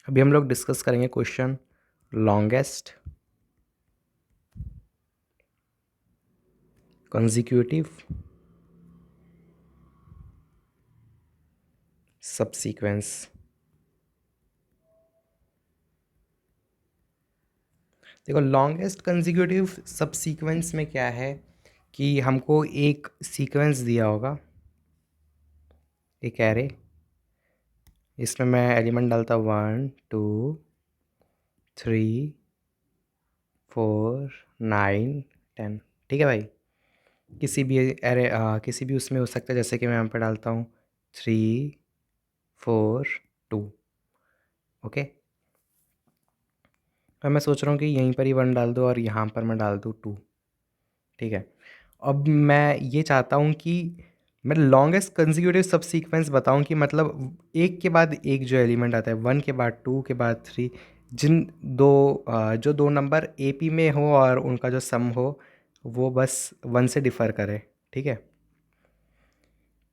अभी हम लोग डिस्कस करेंगे क्वेश्चन लॉन्गेस्ट कंसेक्यूटिव सबसीक्वेंस। देखो लॉन्गेस्ट कंसेक्यूटिव सबसीक्वेंस में क्या है कि हमको एक सीक्वेंस दिया होगा, एक एरे, इसमें मैं एलिमेंट डालता 1 2 3 4 9 10। ठीक है भाई, किसी भी एरे किसी भी उसमें हो सकता है, जैसे कि मैं यहाँ पे डालता हूँ 3 4 2। ओके, अब मैं सोच रहा हूँ कि यहीं पर ही 1 डाल दूँ और यहाँ पर मैं डाल दूँ 2। ठीक है, अब मैं ये चाहता हूँ कि मैं लॉन्गेस्ट कंसेक्यूटिव सब सीक्वेंस बताऊँ कि मतलब एक के बाद एक जो एलिमेंट आता है, 1 के बाद 2 के बाद 3, जिन जो दो नंबर ए पी में हो और उनका जो सम हो वो बस 1 से डिफ़र करे। ठीक है,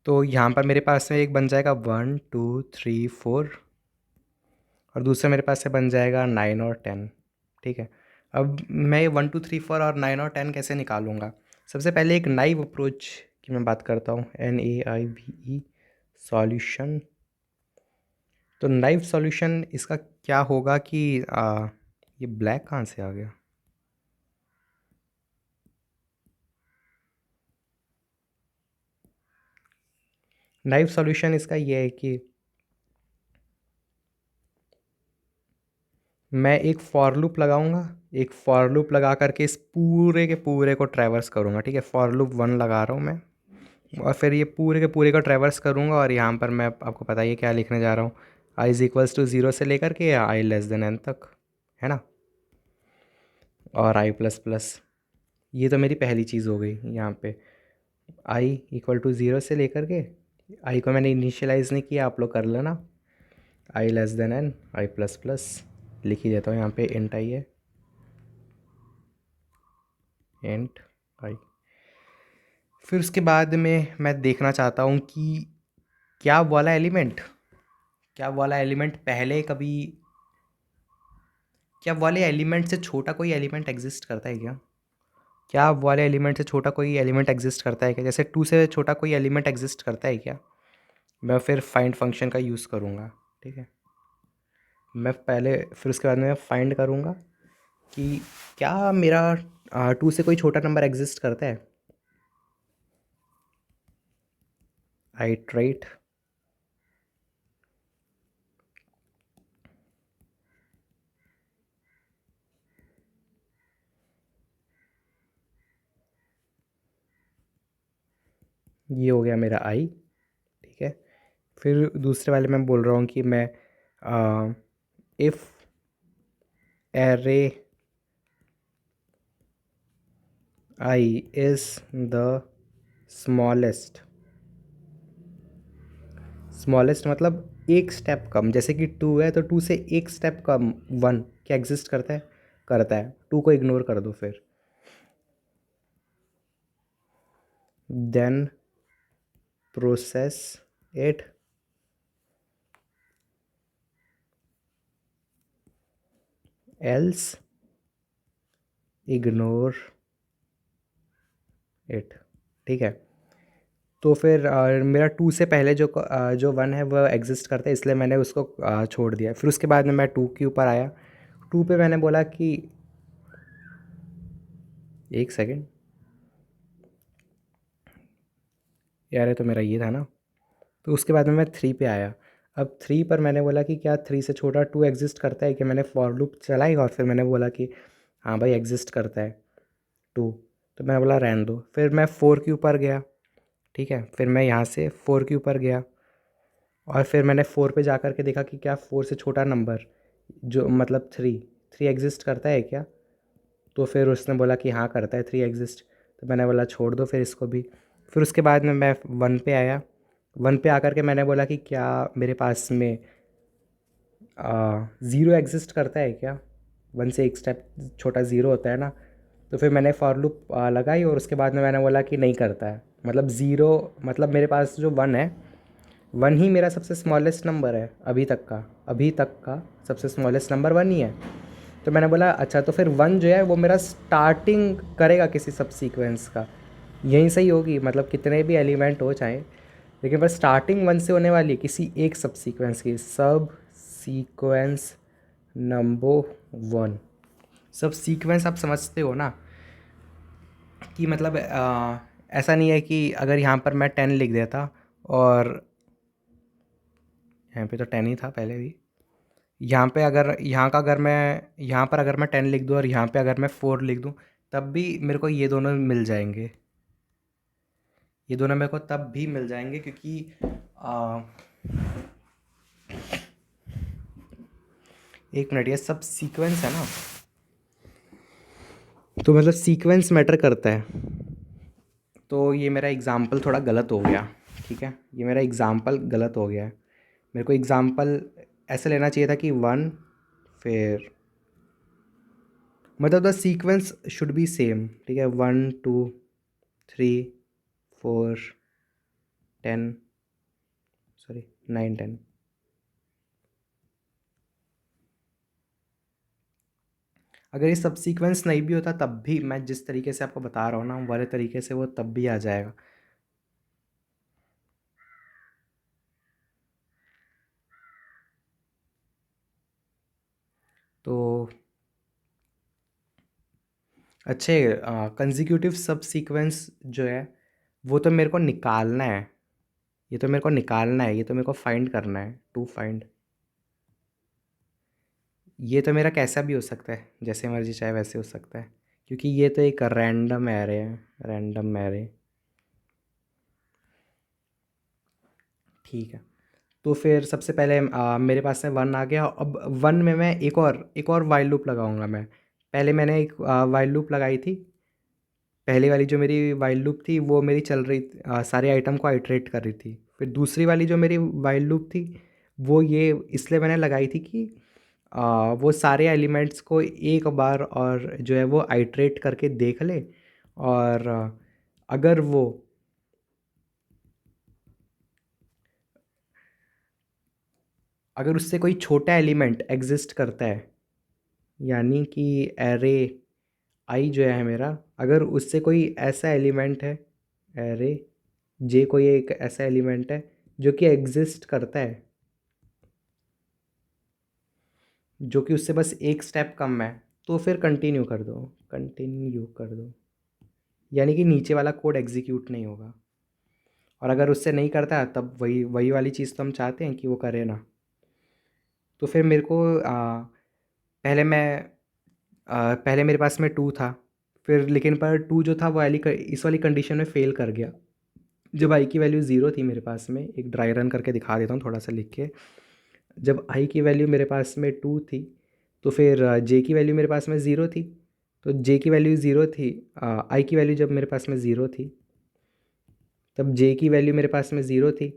तो यहाँ पर मेरे पास में एक बन जाएगा 1 2 3 4 और दूसरा मेरे पास से बन जाएगा 9 और 10। ठीक है, अब मैं ये 1 2 3 4 और 9 और 10 कैसे निकालूंगा? सबसे पहले एक नाइव अप्रोच की मैं बात करता हूँ, NAIVE सॉल्यूशन। तो नाइव सॉल्यूशन इसका क्या होगा कि ये ब्लैक कहाँ से आ गया? नाइव सॉल्यूशन इसका ये है कि मैं एक फॉर लूप लगाऊंगा, एक फॉर लूप लगा करके इस पूरे के पूरे को ट्रैवर्स करूंगा। ठीक है, फॉर लूप 1 लगा रहा हूँ मैं, और फिर ये पूरे के पूरे को ट्रैवर्स करूँगा और यहाँ पर मैं आपको पता ही है क्या लिखने जा रहा हूँ, आई इज़ इक्वल्स टू 0 से लेकर के आई लेस देन n तक, है ना, और आई प्लस प्लस। ये तो मेरी पहली चीज़ हो गई। यहाँ पे आई इक्वल टू 0 से लेकर के, आई को मैंने इनिशियलाइज़ नहीं किया, आप लोग कर लेना, आई लेस देन n आई प्लस प्लस लिख ही देता हूँ। यहाँ पे इंट आई है, इंट आई। फिर उसके बाद में मैं देखना चाहता हूँ कि क्या वाला एलिमेंट, क्या वाला एलिमेंट पहले कभी, क्या वाले एलिमेंट से छोटा कोई एलिमेंट एग्जिस्ट करता है क्या? क्या वाले एलिमेंट से छोटा कोई एलिमेंट एग्जिस्ट करता है क्या? जैसे 2 से छोटा कोई एलिमेंट एग्जिस्ट करता है क्या? मैं फिर फाइंड फंक्शन का यूज़ करूँगा। ठीक है, मैं पहले फिर उसके बाद में मैं फाइंड करूँगा कि क्या मेरा 2 से कोई छोटा नंबर एग्जिस्ट करता है। आई ट्राइट, ये हो गया मेरा आई। ठीक है, फिर दूसरे वाले में बोल रहा हूँ कि मैं if array I is the smallest, smallest मतलब एक स्टेप कम, जैसे कि 2 है तो 2 से एक स्टेप कम 1 क्या एग्जिस्ट करता है? करता है। 2 को इग्नोर कर दो फिर, then process it, else ignore it. ठीक है, तो फिर मेरा 2 से पहले जो 1 है वह एग्जिस्ट करता है, इसलिए मैंने उसको छोड़ दिया। फिर उसके बाद में मैं 2 के ऊपर आया, 2 पे मैंने बोला कि एक सेकेंड यार, ये तो मेरा ये था ना। तो उसके बाद में मैं 3 पे आया। अब 3 पर मैंने बोला कि क्या 3 से छोटा 2 एग्जिस्ट करता है कि? मैंने फॉर लूप चलाई और फिर मैंने बोला कि हाँ भाई एग्जिस्ट करता है 2। तो मैंने बोला रहने दो। फिर मैं 4 के ऊपर गया। ठीक है, फिर मैं यहाँ से 4 के ऊपर गया और फिर मैंने 4 पे जा कर के देखा कि क्या 4 से छोटा नंबर जो मतलब 3 एग्जिस्ट करता है क्या? तो फिर उसने बोला कि हाँ करता है 3 एग्जिस्ट। तो मैंने बोला छोड़ दो फिर इसको भी। फिर उसके बाद में मैं 1 पे आया, 1 पे आकर के मैंने बोला कि क्या मेरे पास में 0 एग्जिस्ट करता है क्या? 1 से एक स्टेप छोटा 0 होता है ना। तो फिर मैंने फॉर लूप लगाई और उसके बाद में मैंने बोला कि नहीं करता है, मतलब 0, मतलब मेरे पास जो 1 है वन ही मेरा सबसे स्मॉलेस्ट नंबर है अभी तक का सबसे स्मॉलेस्ट नंबर वन ही है। तो मैंने बोला अच्छा, तो फिर वन जो है वो मेरा स्टार्टिंग करेगा किसी सब सीक्वेंस का, यहीं से ही होगी, मतलब कितने भी एलिमेंट हो चाहे, लेकिन पर स्टार्टिंग वन से होने वाली है किसी एक सब सीक्वेंस की। सब सीक्वेंस नंबर वन। सब सीक्वेंस आप समझते हो ना, कि मतलब ऐसा नहीं है कि अगर यहाँ पर मैं 10 लिख देता, और यहाँ पे तो 10 ही था पहले भी, यहाँ पे अगर यहाँ का अगर मैं यहाँ पर अगर मैं 10 लिख दूँ और यहाँ पे अगर मैं 4 लिख दूँ, तब भी मेरे को ये दोनों मिल जाएंगे, ये दोनों मेरे को तब भी मिल जाएंगे, क्योंकि आ, एक मिनट, ये सब सीक्वेंस है ना, तो मतलब सीक्वेंस मैटर करता है। तो ये मेरा एग्ज़ाम्पल थोड़ा गलत हो गया, ठीक है, ये मेरा एग्ज़ाम्पल गलत हो गया है। मेरे को एग्ज़ाम्पल ऐसे लेना चाहिए था कि वन, फिर मतलब the sequence should be same, ठीक है, 1 2 3 4 10, सॉरी 9 10। अगर ये सब सीक्वेंस नहीं भी होता तब भी मैं जिस तरीके से आपको बता रहा हूँ ना, वाले तरीके से वो तब भी आ जाएगा। तो अच्छे, कंसेक्यूटिव सब सीक्वेंस जो है वो तो मेरे को निकालना है, ये तो मेरे को निकालना है, ये तो मेरे को फाइंड करना है, टू फाइंड। ये तो मेरा कैसा भी हो सकता है, जैसे मर्जी चाहे वैसे हो सकता है, क्योंकि ये तो एक रैंडम एरे है, रैंडम एरे। ठीक है, तो फिर सबसे पहले मेरे पास में वन आ गया। अब वन में मैं एक और वाइल लूप लगाऊंगा मैं। पहले मैंने एक वाइल लूप लगाई थी, पहली वाली जो मेरी वाइल लूप थी वो मेरी चल रही सारे आइटम को आइटरेट कर रही थी। फिर दूसरी वाली जो मेरी वाइल लूप थी वो ये इसलिए मैंने लगाई थी कि वो सारे एलिमेंट्स को एक बार और जो है वो आइटरेट करके देख ले, और अगर वो अगर उससे कोई छोटा एलिमेंट एग्जिस्ट करता है, यानी कि एरे आई जो है मेरा, अगर उससे कोई ऐसा एलिमेंट है, एरे जे कोई एक ऐसा एलिमेंट है जो कि एग्जिस्ट करता है, जो कि उससे बस एक स्टेप कम है, तो फिर कंटिन्यू कर दो, कंटिन्यू कर दो, यानी कि नीचे वाला कोड एग्जीक्यूट नहीं होगा। और अगर उससे नहीं करता है तब वही वही वाली चीज़ तो हम चाहते हैं कि वो करे ना। तो फिर मेरे को पहले मैं पहले मेरे पास में टू था, फिर लेकिन पर टू जो था वो इस वाली कंडीशन में फ़ेल कर गया, जब आई की वैल्यू ज़ीरो थी मेरे पास में। एक ड्राई रन करके दिखा देता हूँ थोड़ा सा लिख के। जब आई की वैल्यू मेरे पास में टू थी, तो फिर जे की वैल्यू मेरे पास में ज़ीरो थी, तो जे की वैल्यू ज़ीरो थी, आई की वैल्यू जब मेरे पास में ज़ीरो थी तब जे की वैल्यू मेरे पास में ज़ीरो थी,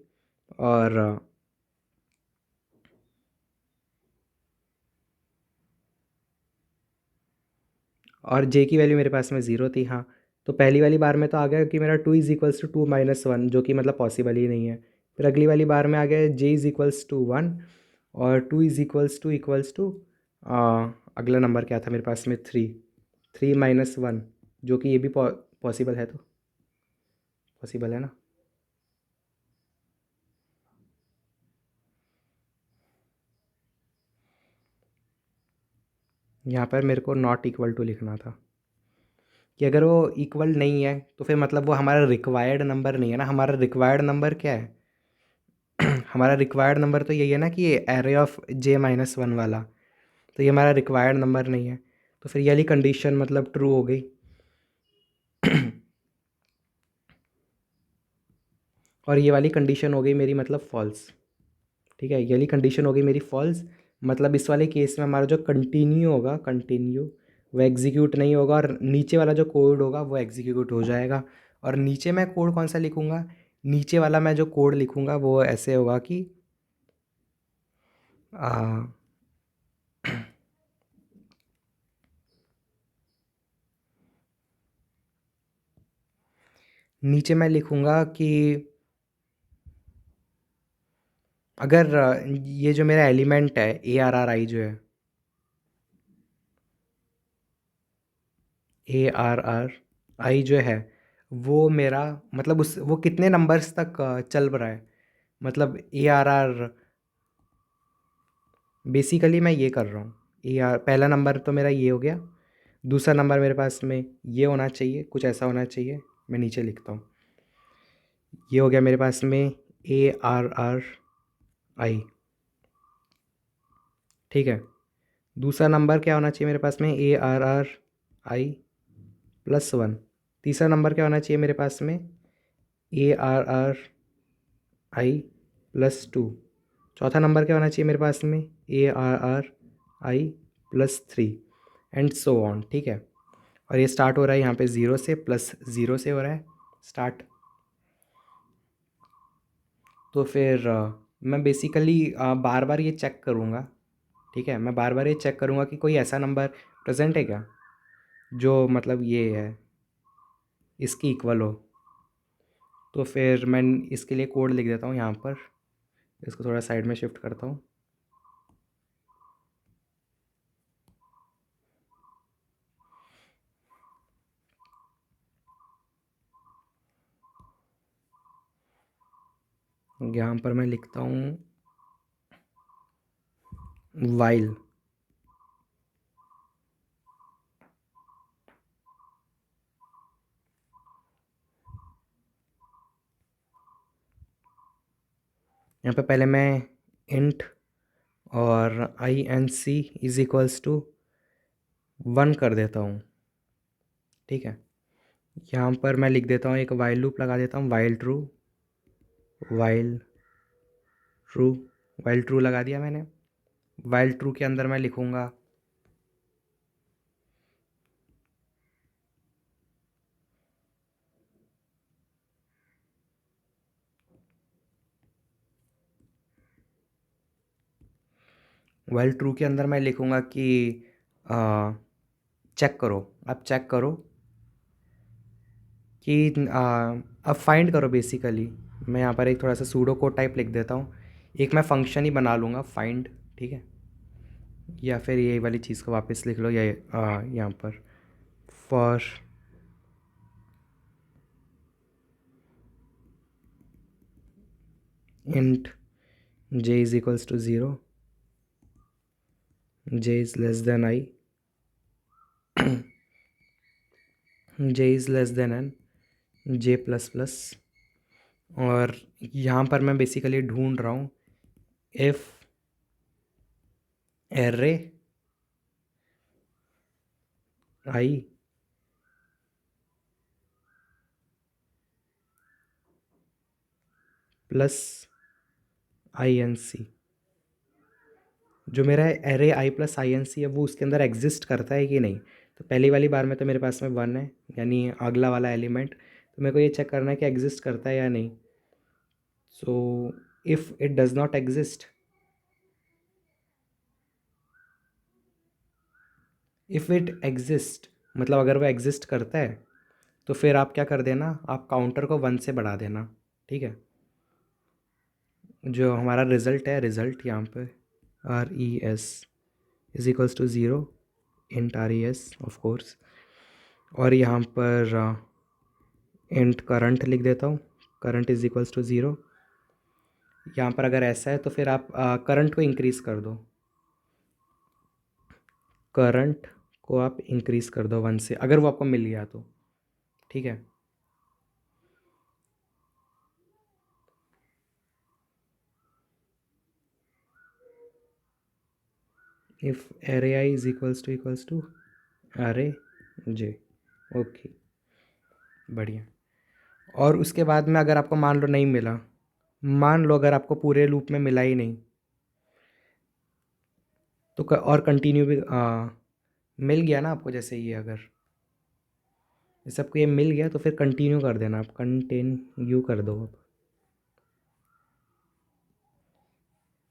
और जे की वैल्यू मेरे पास में ज़ीरो थी, हाँ। तो पहली वाली बार में तो आ गया कि मेरा two is equals to two minus one, जो कि मतलब पॉसिबल ही नहीं है। फिर अगली वाली बार में आ गया जे इज़ इक्वल्स टू वन, और टू इज़ इक्वल्स टू अगला नंबर क्या था मेरे पास में, थ्री, थ्री माइनस वन, जो कि ये भी पॉसिबल है, तो पॉसिबल है ना। यहाँ पर मेरे को नॉट इक्वल टू लिखना था, कि अगर वो इक्वल नहीं है तो फिर मतलब वो हमारा रिक्वायर्ड नंबर नहीं है ना। हमारा रिक्वायर्ड नंबर क्या है? हमारा रिक्वायर्ड नंबर तो यही है ना, कि ये array of J minus one वाला, तो ये हमारा रिक्वायर्ड नंबर नहीं है। तो फिर ये वाली कंडीशन मतलब ट्रू हो गई। और ये वाली कंडीशन हो गई मेरी मतलब फॉल्स, ठीक है, ये वाली कंडीशन हो गई मेरी फॉल्स। मतलब इस वाले केस में हमारा जो कंटिन्यू होगा, कंटिन्यू, वो एग्जीक्यूट नहीं होगा, और नीचे वाला जो कोड होगा वो एग्जीक्यूट हो जाएगा। और नीचे मैं कोड कौन सा लिखूँगा? नीचे वाला मैं जो कोड लिखूँगा वो ऐसे होगा कि आ, नीचे मैं लिखूँगा कि अगर ये जो मेरा एलिमेंट है ARRI जो है, ARRI जो है वो मेरा मतलब उस वो कितने नंबर्स तक चल रहा है, मतलब ARR बेसिकली मैं ये कर रहा हूँ। पहला नंबर तो मेरा ये हो गया, दूसरा नंबर मेरे पास में ये होना चाहिए, कुछ ऐसा होना चाहिए। मैं नीचे लिखता हूँ, ये हो गया मेरे पास में ARRI, ठीक है। दूसरा नंबर क्या होना चाहिए मेरे पास में, ARRI+1। तीसरा नंबर क्या होना चाहिए मेरे पास में, ARRI+2। चौथा नंबर क्या होना चाहिए मेरे पास में, ARRI+3 एंड सो ऑन, ठीक है। और ये स्टार्ट हो रहा है यहाँ पे 0 से, +0 से हो रहा है स्टार्ट। तो फिर मैं बेसिकली बार बार ये चेक करूँगा, ठीक है। मैं बार बार ये चेक करूँगा कि कोई ऐसा नंबर प्रेजेंट है क्या जो मतलब ये है, इसकी इक्वल हो। तो फिर मैं इसके लिए कोड लिख देता हूँ यहाँ पर, इसको थोड़ा साइड में शिफ्ट करता हूँ। यहाँ पर मैं लिखता हूँ वाइल, यहाँ पे पहले मैं इंट और INC=1 कर देता हूँ, ठीक है। यहाँ पर मैं लिख देता हूँ, एक वाइल लूप लगा देता हूँ, while true, while true, while true लगा दिया मैंने। वाइल ट्रू के अंदर मैं लिखूँगा वाइल ट्रू के अंदर मैं लिखूँगा कि चेक करो, अब चेक करो कि अब फाइंड करो बेसिकली। मैं यहाँ पर एक थोड़ा सा सूडो कोड टाइप लिख देता हूँ, एक मैं फंक्शन ही बना लूँगा फाइंड, ठीक है। या फिर ये वाली चीज़ को वापस लिख लो, या यहाँ पर for int j=0, j=i, j=n, j++। और यहाँ पर मैं बेसिकली ढूंढ रहा हूँ if array I plus INC, जो मेरा एरे I+INC है वो उसके अंदर एग्जिस्ट करता है कि नहीं। तो पहली वाली बार में तो मेरे पास में 1 है, यानी अगला वाला एलिमेंट, तो मेरे को ये चेक करना है कि एग्जिस्ट करता है या नहीं। So if it does not exist, if it exist मतलब अगर वो एग्जिस्ट करता है तो फिर आप क्या कर देना, आप काउंटर को 1 से बढ़ा देना, ठीक है। जो हमारा रिज़ल्ट है, रिज़ल्ट यहाँ पे RES=0, int RES of course. और यहाँ पर इंट करंट लिख देता हूँ, करंट=0। यहाँ पर अगर ऐसा है तो फिर आप करंट को इंक्रीज़ कर दो, करंट को आप इंक्रीज़ कर दो 1 से, अगर वो आपको मिल गया तो, ठीक है। If array i== array j, okay, बढ़िया। और उसके बाद में अगर आपको मान लो नहीं मिला, मान लो अगर आपको पूरे लूप में मिला ही नहीं, तो और कंटिन्यू भी मिल गया ना आपको, जैसे ये अगर जैसे आपको ये मिल गया तो फिर कंटिन्यू कर देना, आप कंटिन्यू कर दो अब।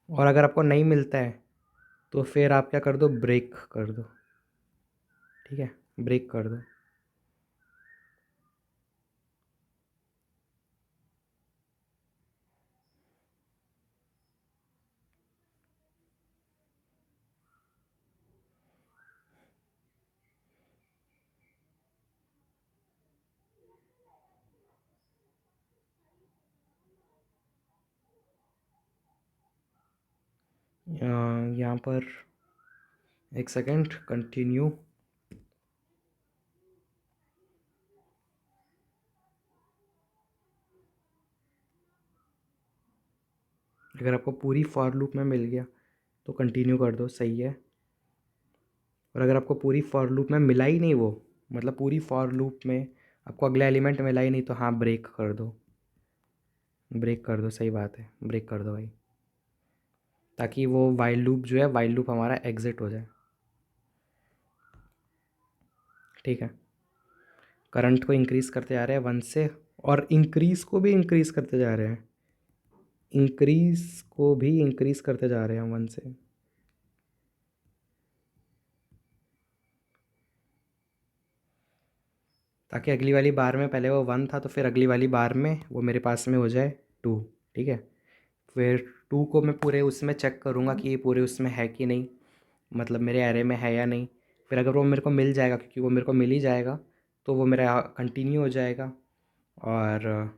और अगर आपको नहीं मिलता है तो फिर आप क्या कर दो, ब्रेक कर दो, ठीक है, ब्रेक कर दो। यहाँ पर एक सेकेंड, कंटिन्यू। अगर आपको पूरी फॉर लूप में मिल गया तो कंटिन्यू कर दो, सही है। और अगर आपको पूरी फॉर लूप में मिला ही नहीं वो, मतलब पूरी फॉर लूप में आपको अगला एलिमेंट मिला ही नहीं, तो हाँ ब्रेक कर दो, ब्रेक कर दो, सही बात है, ब्रेक कर दो भाई, ताकि वो वाइल लूप जो है, वाइल लूप हमारा एग्जिट हो जाए। ठीक है, करंट को इंक्रीज़ करते जा रहे हैं 1 से, और इंक्रीज़ को भी इंक्रीज़ करते जा रहे हैं, इंक्रीज़ को भी इंक्रीज़ करते जा रहे हैं 1 से। ताकि अगली वाली बार में पहले वो 1 था, तो फिर अगली वाली बार में वो मेरे पास में हो जाए 2। ठीक है, फिर 2 को मैं पूरे उसमें चेक करूँगा कि ये पूरे उसमें है कि नहीं, मतलब मेरे एरे में है या नहीं। फिर अगर वो मेरे को मिल जाएगा, क्योंकि वो मेरे को मिल ही जाएगा, तो वो मेरा कंटिन्यू हो जाएगा। और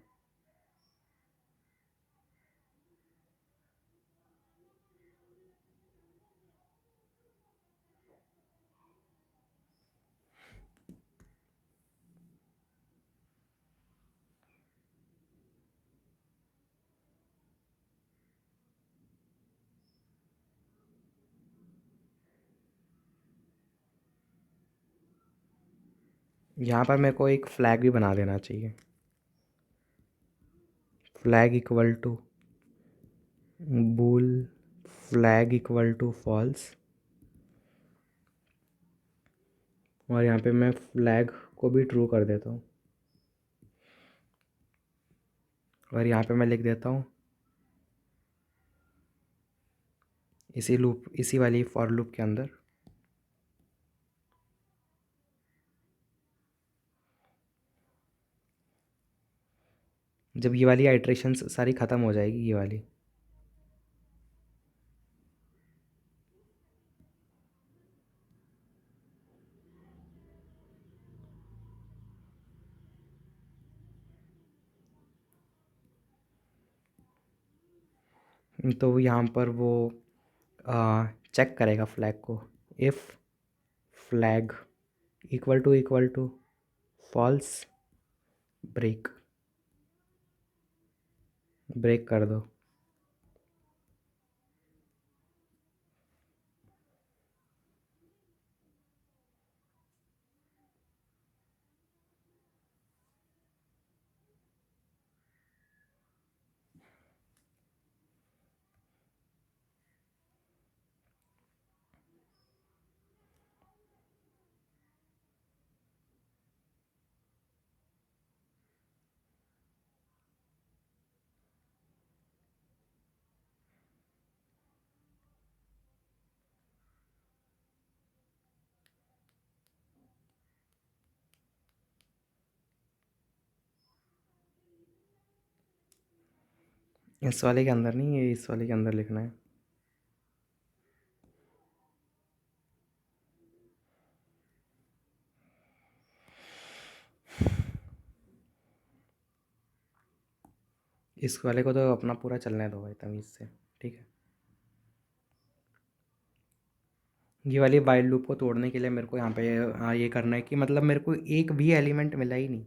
यहाँ पर मेरे को एक फ्लैग भी बना देना चाहिए, flag equal to bool flag equal to false. और यहाँ पे मैं फ्लैग को भी ट्रू कर देता हूँ, और यहाँ पे मैं लिख देता हूँ इसी लूप, इसी वाली फॉर लूप के अंदर, जब ये वाली आइट्रेशंस सारी ख़त्म हो जाएगी, ये वाली, तो यहाँ पर वो चेक करेगा फ्लैग को, if flag equal to false, break, break कर दो। इस वाले के अंदर नहीं, ये इस वाले के अंदर लिखना है। इस वाले को तो अपना पूरा चलने दो भाई तमीज़ से। ठीक है, ये वाली वाइल लूप को तोड़ने के लिए मेरे को यहाँ पे ये करना है कि मतलब मेरे को एक भी एलिमेंट मिला ही नहीं,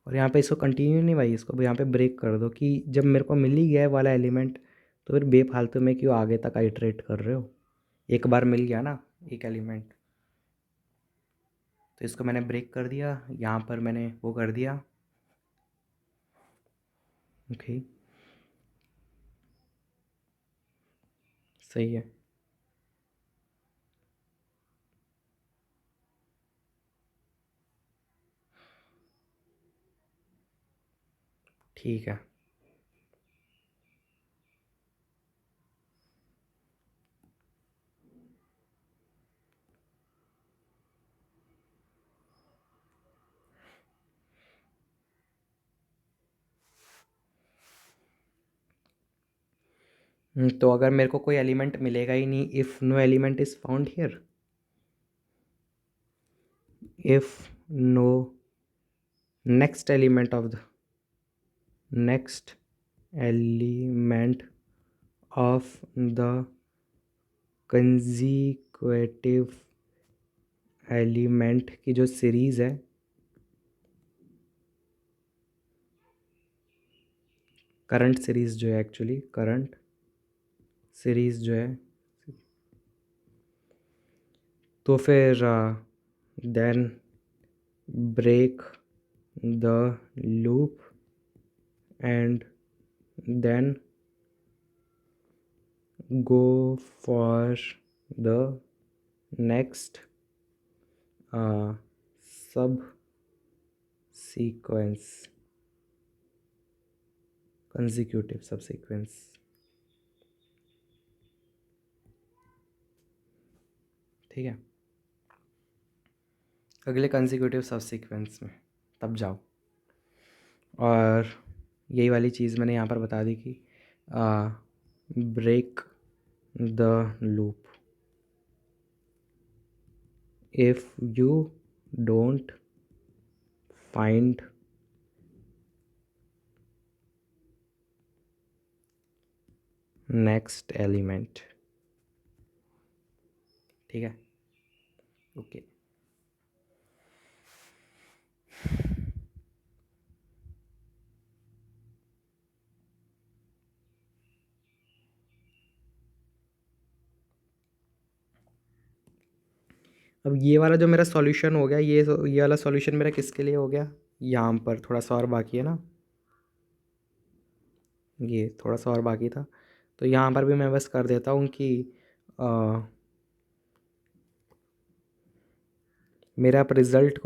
और यहाँ पे इसको कंटिन्यू नहीं भाई, इसको यहाँ पे ब्रेक कर दो कि जब मेरे को मिल ही गया है वाला एलिमेंट, तो फिर बेफालतू में क्यों आगे तक आइट्रेट कर रहे हो। एक बार मिल गया ना एक एलिमेंट, तो इसको मैंने ब्रेक कर दिया, यहाँ पर मैंने वो कर दिया। ओके, सही है। ठीक है, तो अगर मेरे को कोई एलिमेंट मिलेगा ही नहीं, if no element is found here, if no next element of the next element of the consecutive element की जो सीरीज़ है, करंट सीरीज़ जो है, एक्चुअली करंट सीरीज़ जो है, तो फिर then break the loop and then go for the next subsequence, consecutive subsequence। ठीक है, अगले consecutive subsequence में तब जाओ। और यही वाली चीज़ मैंने यहाँ पर बता दी कि break the loop if you don't find next element। ठीक है, ओके। अब ये वाला जो मेरा सॉल्यूशन हो गया, ये वाला सॉल्यूशन मेरा किसके लिए हो गया, यहाँ पर थोड़ा सा और बाकी है ना, ये थोड़ा सा और बाकी था, तो यहाँ पर भी मैं बस कर देता हूँ कि मेरा आप रिज़ल्ट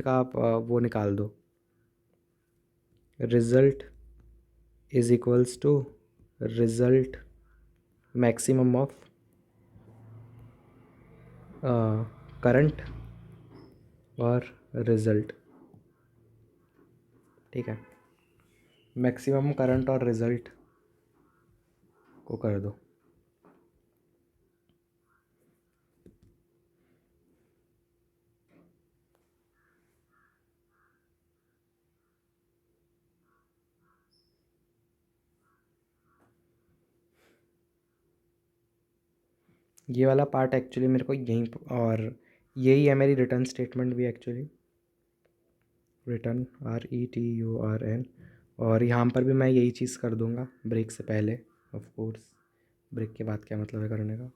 का आप वो निकाल दो, result is equals to result maximum of current और रिज़ल्ट। ठीक है, मैक्सिमम करंट और रिज़ल्ट को कर दो। ये वाला पार्ट एक्चुअली मेरे को यहीं और यही है मेरी रिटर्न स्टेटमेंट भी एक्चुअली, रिटर्न RETURN। और यहाँ पर भी मैं यही चीज़ कर दूँगा ब्रेक से पहले, ऑफ कोर्स ब्रेक के बाद क्या मतलब है करने का।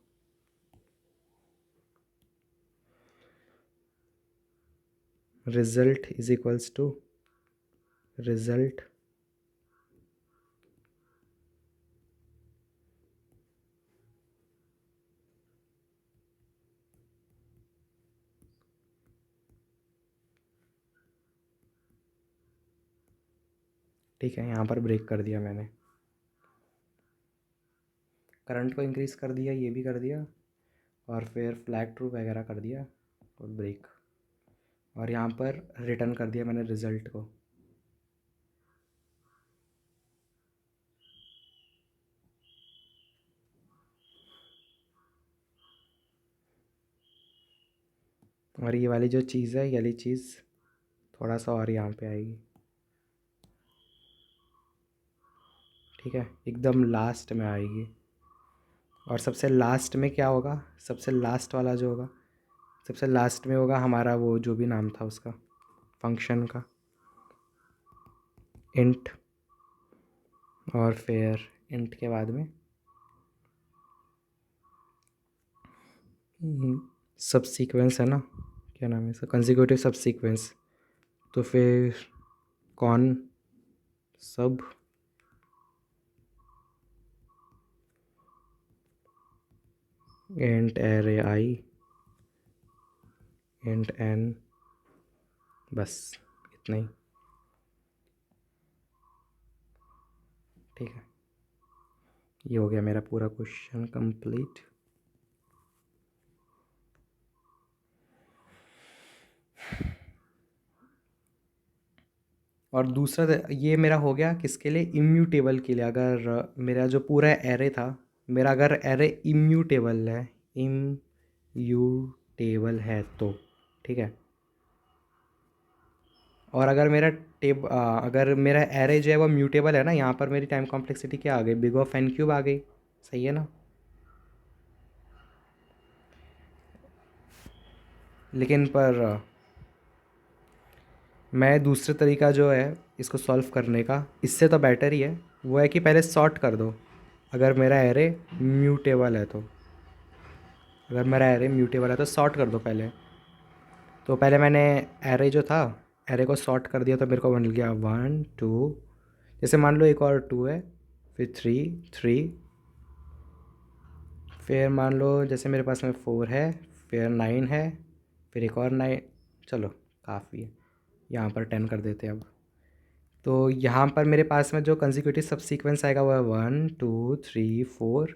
Result is equals to result ठीक है, यहाँ पर ब्रेक कर दिया मैंने, करंट को इंक्रीज़ कर दिया, ये भी कर दिया, और फिर फ्लैग ट्रू वगैरह कर दिया और ब्रेक, और यहाँ पर रिटर्न कर दिया मैंने रिज़ल्ट को। और ये वाली जो चीज़ है, ये वाली चीज़ थोड़ा सा और यहाँ पे आएगी। ठीक है, एकदम लास्ट में आएगी। और सबसे लास्ट में क्या होगा, सबसे लास्ट वाला जो होगा, सबसे लास्ट में होगा हमारा वो जो भी नाम था उसका फंक्शन का, इंट, और फिर इंट के बाद में सब सीक्वेंस है ना, क्या नाम है इसका, कंसेक्यूटिव सब सीक्वेंस। तो फिर कौन सब int array i int n, बस इतना ही। ठीक है, ये हो गया मेरा पूरा क्वेश्चन कंप्लीट। और दूसरा ये मेरा हो गया किसके लिए, इम्यूटेबल के लिए। अगर मेरा जो पूरा एरे था, मेरा अगर एरे इम्यूटेबल है तो ठीक है। और अगर मेरा अगर मेरा एरे जो है वो म्यूटेबल है ना, यहाँ पर मेरी टाइम कॉम्प्लेक्सिटी क्या आ गई, बिग ऑफ एन क्यूब आ गई, सही है ना। लेकिन पर मैं दूसरा तरीका जो है इसको सॉल्व करने का, इससे तो बेटर ही है, वो है कि पहले सॉर्ट कर दो। अगर मेरा एरे म्यूटेबल है तो अगर मेरा एरे म्यूटेबल है तो सॉर्ट कर दो पहले। तो पहले मैंने एरे जो था, एरे को सॉर्ट कर दिया तो मेरे को मिल गया 1 2। जैसे मान लो एक और 2 है, फिर 3 3, फिर मान लो जैसे मेरे पास में 4 है, फिर 9 है, फिर एक और 9। चलो काफ़ी है, यहाँ पर 10 कर देते हैं अब। तो यहाँ पर मेरे पास में जो कंसेक्यूटिव सब सीक्वेंस आएगा वो है 1 2 3 4।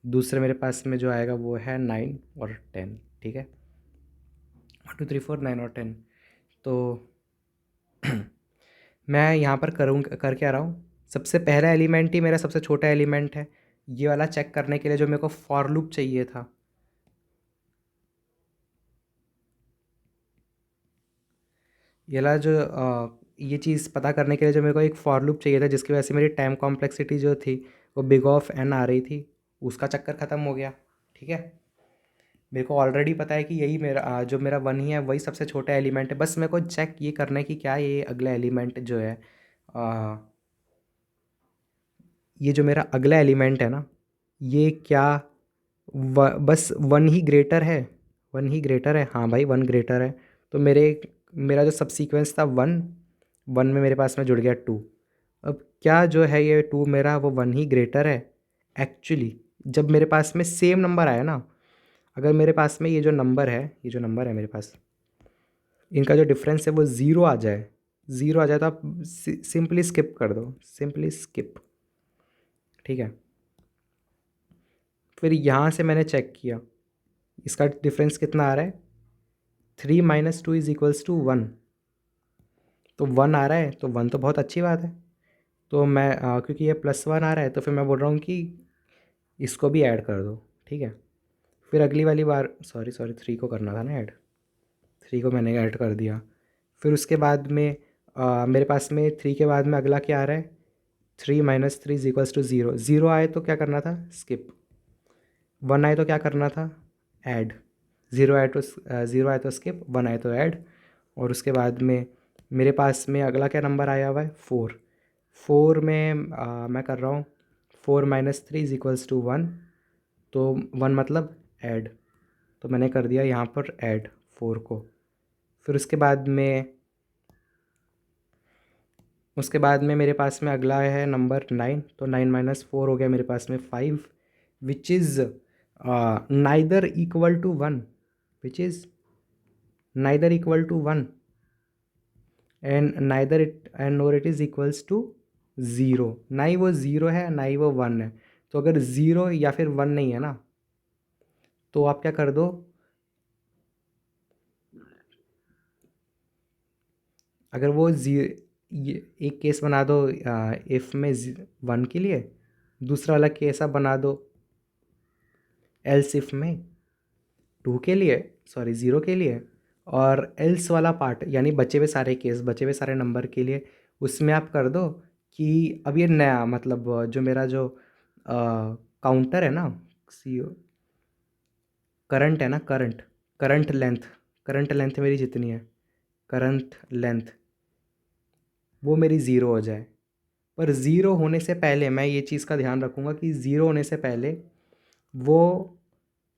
दूसरे मेरे पास में जो आएगा वो है 9 और 10। ठीक है, 1 2 3 4 9 और 10। तो मैं यहाँ पर कर क्या रहा हूँ, सबसे पहला एलिमेंट ही मेरा सबसे छोटा एलिमेंट है। ये वाला चेक करने के लिए जो मेरे को फॉर लूप चाहिए था, ये वाला जो ये चीज़ पता करने के लिए जो मेरे को एक फॉर लूप चाहिए था, जिसकी वजह से मेरी टाइम कॉम्प्लेक्सिटी जो थी वो बिग ऑफ एन आ रही थी, उसका चक्कर ख़त्म हो गया। ठीक है, मेरे को ऑलरेडी पता है कि यही मेरा जो मेरा वन ही है वही सबसे छोटा एलिमेंट है। बस मेरे को चेक ये करना है कि क्या ये अगला एलिमेंट जो है, आ, ये जो मेरा अगला एलिमेंट है ना, ये क्या बस वन ही ग्रेटर है, वन ही ग्रेटर है। हाँ भाई, वन ग्रेटर है। तो मेरा जो सब सीक्वेंस था वन, वन में मेरे पास में जुड़ गया 2। अब क्या जो है ये 2 मेरा वो वन ही ग्रेटर है एक्चुअली। जब मेरे पास में सेम नंबर आया ना, अगर मेरे पास में ये जो नंबर है, ये जो नंबर है मेरे पास, इनका जो डिफरेंस है वो ज़ीरो आ जाए, ज़ीरो आ जाए तो आप सिंपली स्किप कर दो, सिंपली स्किप। ठीक है, फिर यहाँ से मैंने चेक किया इसका डिफरेंस कितना आ रहा है, 3 - 2 = 1। तो 1 आ रहा है, तो 1 तो बहुत अच्छी बात है। तो मैं क्योंकि ये +1 आ रहा है तो फिर मैं बोल रहा हूँ कि इसको भी ऐड कर दो। ठीक है, फिर अगली वाली बार, सॉरी सॉरी, 3 को करना था ना ऐड, 3 को मैंने ऐड कर दिया। फिर उसके बाद में मेरे पास में 3 के बाद में अगला क्या आ रहा है, 3 - 3 = 0। ज़ीरो आए तो क्या करना था, स्किप। 1 आए तो क्या करना था, ऐड। ज़ीरो आए तो स्किप, 1 आए तो ऐड। और उसके बाद में मेरे पास में अगला क्या नंबर आया हुआ है, 4। 4 में मैं कर रहा हूँ 4 - 3 = 1। तो 1 मतलब ऐड, तो मैंने कर दिया यहाँ पर ऐड 4 को। फिर उसके बाद में मेरे पास में अगला है नंबर 9। तो 9 - 4 हो गया मेरे पास में 5, which is neither equal to 1, which is neither equal to 1 and neither it and nor it is equals to 0। ना ही वो 0 है ना ही वो 1 है। तो अगर 0 या फिर 1 नहीं है ना, तो आप क्या कर दो, अगर वो ये एक केस बना दो इफ़ में 1 के लिए, दूसरा वाला केस आप बना दो एल्स इफ़ में 2 के लिए, सॉरी 0 के लिए। और एल्स वाला पार्ट यानी बचे हुए सारे केस, बचे हुए सारे नंबर के लिए, उसमें आप कर दो कि अब ये नया मतलब जो मेरा जो काउंटर है ना, सी करंट है ना, करंट लेंथ, करंट लेंथ मेरी जितनी है, करंट लेंथ वो मेरी ज़ीरो हो जाए। पर ज़ीरो होने से पहले मैं ये चीज़ का ध्यान रखूँगा कि ज़ीरो होने से पहले वो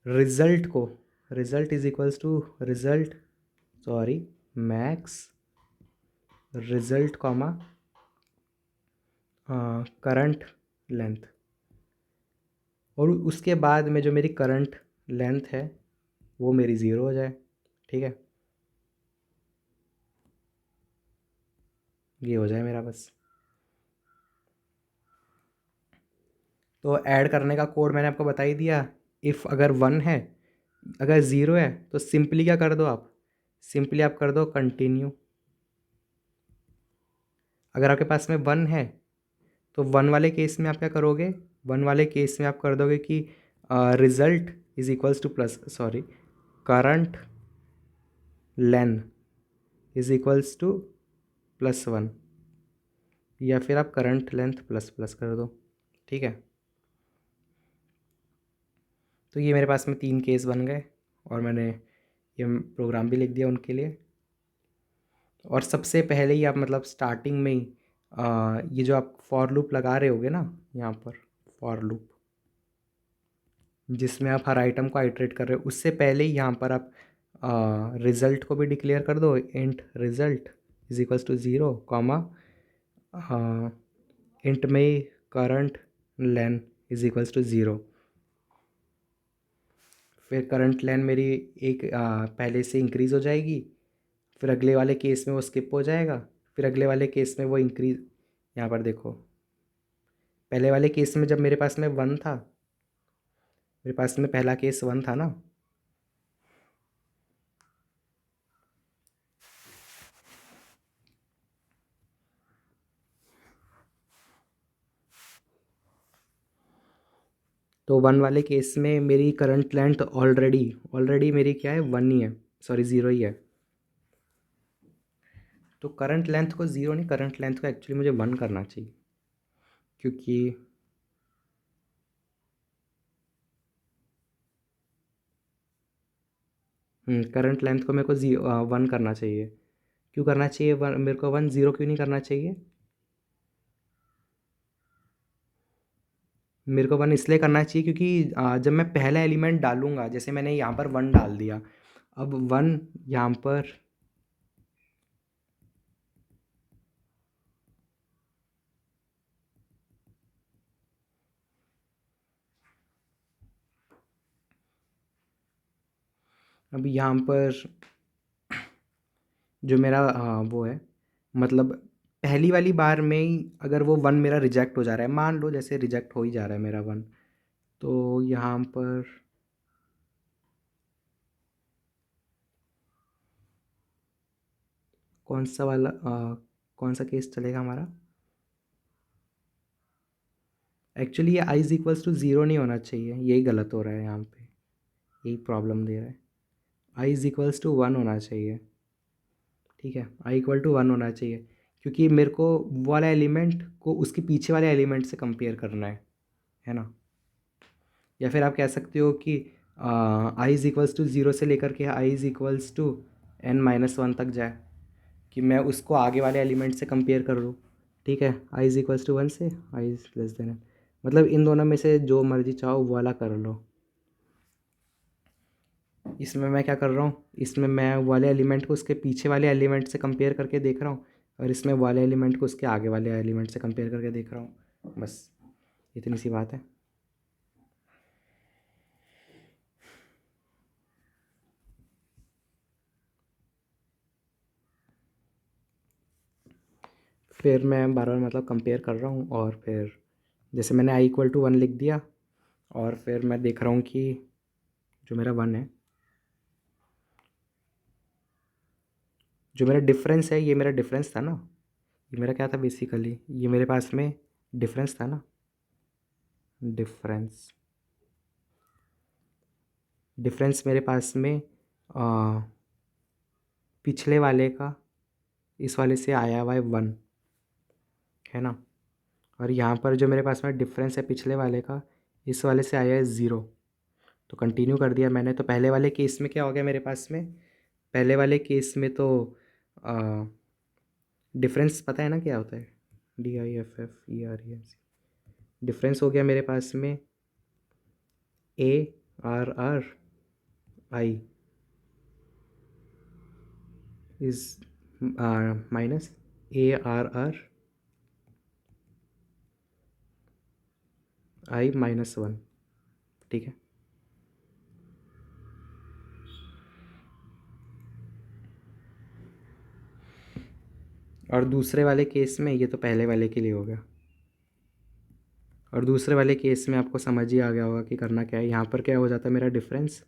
रिज़ल्ट को, result is equals to result, sorry, max result comma current length. और उसके बाद में जो मेरी करंट लेंथ है वो मेरी ज़ीरो हो जाए। ठीक है, ये हो जाए मेरा बस। तो ऐड करने का कोड मैंने आपको बता ही दिया। इफ़ अगर 1 है, अगर ज़ीरो है तो सिंपली क्या कर दो आप, सिंपली आप कर दो कंटिन्यू। अगर आपके पास में 1 है तो 1 वाले केस में आप क्या करोगे, 1 वाले केस में आप कर दोगे कि result is equals to plus, sorry, current len is equals to +1, या फिर आप करंट लेंथ प्लस प्लस कर दो। ठीक है, तो ये मेरे पास में 3 केस बन गए और मैंने ये प्रोग्राम भी लिख दिया उनके लिए। और सबसे पहले ही आप मतलब स्टार्टिंग में ही ये जो आप फॉर लूप लगा रहे होगे ना यहाँ पर, फॉर लूप जिसमें आप हर आइटम को आइटरेट कर रहे हो, उससे पहले ही यहाँ पर आप रिज़ल्ट को भी डिक्लेयर कर दो, int result is equals to 0 comma int में current len is equals to 0। फिर करंट लेन मेरी एक पहले से इंक्रीज़ हो जाएगी, फिर अगले वाले केस में वो स्किप हो जाएगा, फिर अगले वाले केस में वो इंक्रीज। यहाँ पर देखो, पहले वाले केस में जब मेरे पास में 1 था, मेरे पास में पहला केस 1 था ना, तो 1 वाले केस में मेरी करंट लेंथ ऑलरेडी मेरी क्या है, 1 ही है, सॉरी 0 ही है। तो करंट लेंथ को 0 नहीं, करंट लेंथ को एक्चुअली मुझे 1 करना चाहिए, क्योंकि करंट लेंथ को मेरे को 1 करना चाहिए। क्यों करना चाहिए वन मेरे को 1, 0 क्यों नहीं करना चाहिए? मेरे को 1 इसलिए करना चाहिए क्योंकि जब मैं पहला एलिमेंट डालूंगा, जैसे मैंने यहाँ पर 1 डाल दिया, अब 1 यहाँ पर अब यहाँ पर जो मेरा वो है, मतलब पहली वाली बार में ही अगर वो 1 मेरा रिजेक्ट हो जा रहा है, मान लो जैसे रिजेक्ट हो ही जा रहा है मेरा 1, तो यहाँ पर कौन सा वाला कौन सा केस चलेगा हमारा? एक्चुअली ये आई इज इक्वल्स टू 0 नहीं होना चाहिए, यही गलत हो रहा है यहाँ पे, यही प्रॉब्लम दे रहा है। आई इज इक्वल्स टू 1 होना चाहिए, ठीक है, आई इक्वल टू 1 होना चाहिए, क्योंकि मेरे को वो वाला एलिमेंट को उसके पीछे वाले एलिमेंट से कंपेयर करना है ना। या फिर आप कह सकते हो कि आई इज इक्वल्स टू 0 से लेकर के I is equals to n-1 तक जाए, कि मैं उसको आगे वाले एलिमेंट से कंपेयर कर लूँ, ठीक है। आई इज इक्वल्स टू 1 से I is less than n, मतलब इन दोनों में से जो मर्जी चाहो वो वाला कर लो। इसमें मैं क्या कर रहा हूँ, इसमें मैं वाले एलिमेंट को उसके पीछे वाले एलिमेंट से कंपेयर करके देख रहा हूँ, और इसमें वाले एलिमेंट को उसके आगे वाले एलिमेंट से कंपेयर करके देख रहा हूँ, बस इतनी सी बात है। फिर मैं बार बार मतलब कंपेयर कर रहा हूँ, और फिर जैसे मैंने आई इक्वल टू 1 लिख दिया, और फिर मैं देख रहा हूँ कि जो मेरा 1 है, जो मेरा डिफरेंस है, ये मेरा डिफरेंस था ना, ये मेरा क्या था बेसिकली, ये मेरे पास में डिफरेंस था ना, डिफरेंस डिफरेंस मेरे पास में पिछले वाले का इस वाले से आया हुआ है 1, है ना। और यहाँ पर जो मेरे पास में डिफरेंस है पिछले वाले का, इस वाले से आया है 0, तो कंटिन्यू कर दिया मैंने। तो पहले वाले केस में क्या हो गया मेरे पास में, पहले वाले केस में तो डिफरेंस पता है ना क्या होता है, DIFFERENC, डिफरेंस हो गया मेरे पास में ARRI इज माइनस ARRI-1, ठीक है। और दूसरे वाले केस में, ये तो पहले वाले के लिए हो गया, और दूसरे वाले केस में आपको समझ ही आ गया होगा कि करना क्या है। यहाँ पर क्या हो जाता मेरा डिफरेंस,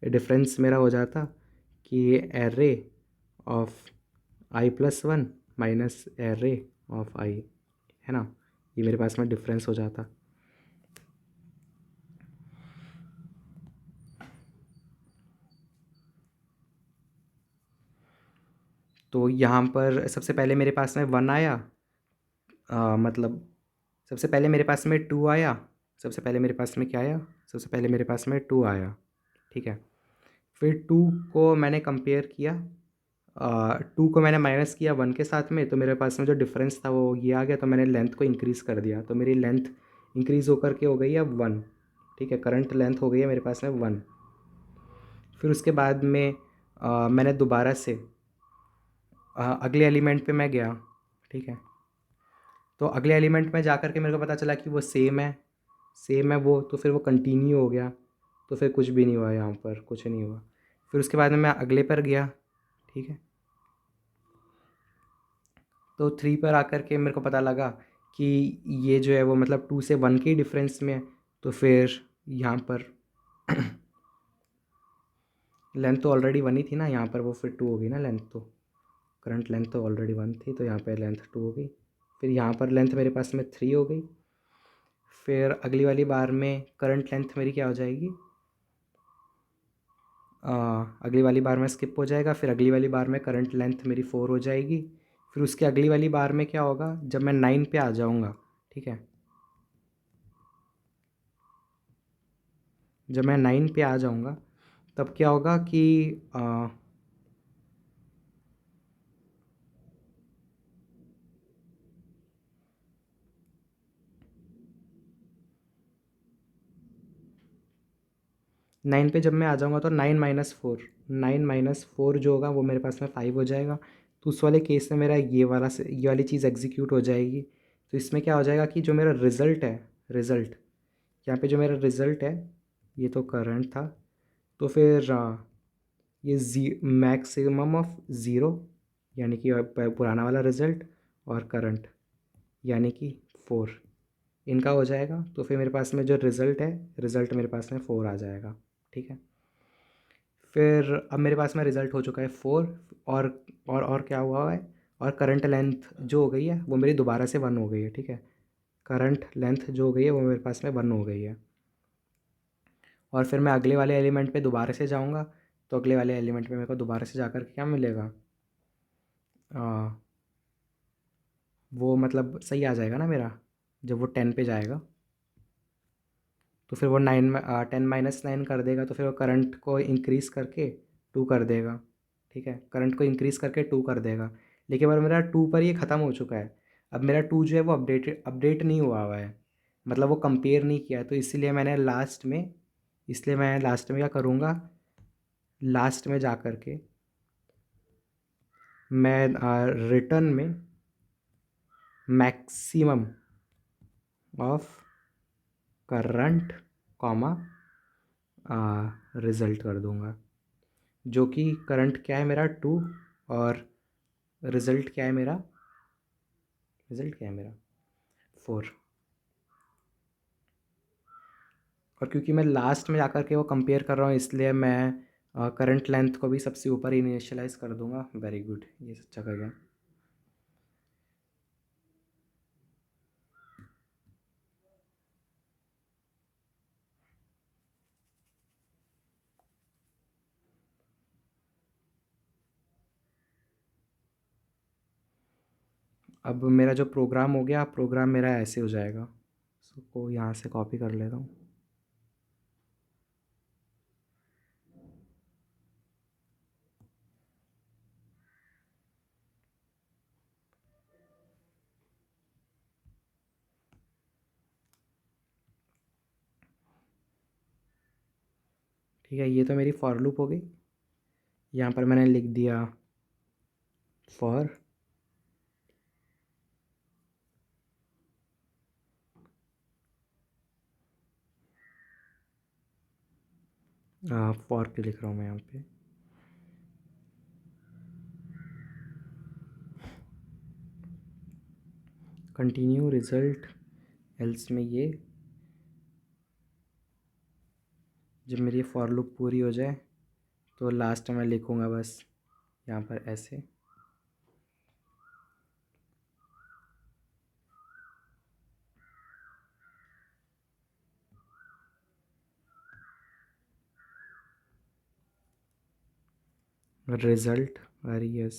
डिफरेंस मेरा हो जाता कि array of i+1 minus array of i, है ना, ये मेरे पास में डिफरेंस हो जाता। तो यहाँ पर सबसे पहले मेरे पास में 1 आया, मतलब सबसे पहले मेरे पास में 2 आया, सबसे पहले मेरे पास में क्या आया, सबसे पहले मेरे पास में 2 आया, ठीक है। फिर 2 को मैंने कंपेयर किया, 2 को मैंने माइनस किया 1 के साथ में, तो मेरे पास में जो डिफरेंस था वो ये आ गया। तो मैंने लेंथ को इंक्रीज़ कर दिया, तो मेरी लेंथ इंक्रीज़ होकर के हो गई है 1। ठीक है, करंट लेंथ हो गई है मेरे पास में 1। फिर उसके बाद में मैंने दोबारा से अगले एलिमेंट पे मैं गया। ठीक है, तो अगले एलिमेंट में जा कर के मेरे को पता चला कि वो सेम है वो, तो फिर वो कंटिन्यू हो गया। तो फिर कुछ भी नहीं हुआ, यहाँ पर कुछ नहीं हुआ। फिर उसके बाद में मैं अगले पर गया। ठीक है, तो 3 पर आकर के मेरे को पता लगा कि ये जो है वो मतलब 2 से 1 के डिफरेंस में है। तो फिर यहाँ पर लेंथ तो ऑलरेडी 1 ही थी ना, यहाँ पर वो फिर 2 हो गई ना लेंथ। तो करंट लेंथ तो ऑलरेडी 1 थी, तो यहाँ पर लेंथ 2 हो गई। फिर यहाँ पर लेंथ मेरे पास में 3 हो गई। फिर अगली वाली बार में करंट लेंथ मेरी क्या हो जाएगी, अगली वाली बार में स्किप हो जाएगा। फिर अगली वाली बार में करंट लेंथ मेरी 4 हो जाएगी। फिर उसके अगली वाली बार में क्या होगा, जब मैं 9 पे आ जाऊँगा। ठीक है, जब मैं 9 पे आ जाऊँगा तब क्या होगा कि 9 पे जब मैं आ जाऊँगा तो 9 - 4 जो होगा वो मेरे पास में 5 हो जाएगा। तो उस वाले केस में मेरा ये वाली चीज़ एग्जीक्यूट हो जाएगी। तो इसमें क्या हो जाएगा कि जो मेरा रिज़ल्ट यहाँ पे जो मेरा रिज़ल्ट है, ये तो करंट था। तो फिर ये मैक्सिमम ऑफ ज़ीरो, यानी कि पुराना वाला रिज़ल्ट, और करंट यानी कि 4, इनका हो जाएगा। तो फिर मेरे पास में जो रिज़ल्ट मेरे पास में 4 आ जाएगा। ठीक है, फिर अब मेरे पास में रिज़ल्ट हो चुका है 4। और और क्या हुआ है, और करंट लेंथ जो हो गई है वो मेरी दोबारा से 1 हो गई है। ठीक है, करंट लेंथ जो हो गई है वो मेरे पास में 1 हो गई है। और फिर मैं अगले वाले एलिमेंट पे दोबारा से जाऊंगा। तो अगले वाले एलिमेंट पे मेरे को दोबारा से जाकर के क्या मिलेगा, आ, वो मतलब सही आ जाएगा ना मेरा, जब वो 10 पे जाएगा। तो फिर वो 10 - 9 कर देगा, तो फिर वो करंट को इंक्रीज़ करके 2 कर देगा। ठीक है, करंट को इंक्रीज़ करके 2 कर देगा। लेकिन अगर मेरा 2 पर ये ख़त्म हो चुका है, अब मेरा 2 जो है वो अपडेट नहीं हुआ है, मतलब वो कंपेयर नहीं किया है। तो इसलिए मैं लास्ट में क्या करूँगा, लास्ट में जा कर के मैं रिटर्न में maximum of current comma result कर दूँगा, जो कि करंट क्या है मेरा 2, और रिज़ल्ट क्या है मेरा 4। और क्योंकि मैं लास्ट में जाकर के वो कंपेयर कर रहा हूँ, इसलिए मैं करंट लेंथ को भी सबसे ऊपर इनिशियलाइज़ कर दूँगा। वेरी गुड, ये अच्छा कर गया। अब मेरा जो प्रोग्राम हो गया, प्रोग्राम मेरा ऐसे हो जाएगा। इसको यहाँ से कॉपी कर लेता हूँ। ठीक है, ये तो मेरी फॉर लूप हो गई। यहाँ पर मैंने लिख दिया फॉर फॉर के लिख रहा हूँ मैं यहाँ पे। कंटिन्यू रिज़ल्ट, एल्स में ये, जब मेरी फॉर लूप पूरी हो जाए तो लास्ट में लिखूँगा बस यहाँ पर ऐसे। Result yes,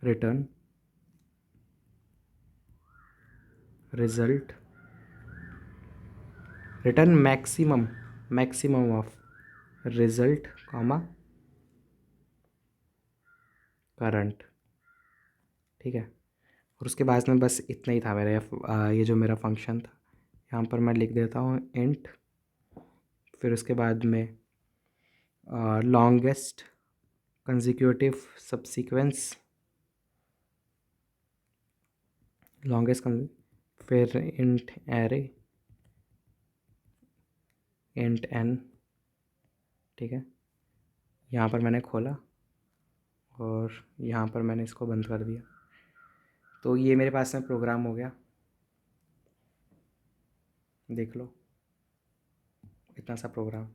return result, return maximum of result comma current, ठीक है। और उसके बाद में बस इतना ही था मेरा ये जो मेरा फंक्शन था। यहाँ पर मैं लिख देता हूँ इंट, फिर उसके बाद में लॉन्गेस्ट कंसेक्यूटिव सबसीक्वेंस, लॉन्गेस्ट, फिर इंट एरे, इंट एन, ठीक है। यहाँ पर मैंने खोला और यहाँ पर मैंने इसको बंद कर दिया। तो ये मेरे पास में प्रोग्राम हो गया, देख लो इतना सा प्रोग्राम।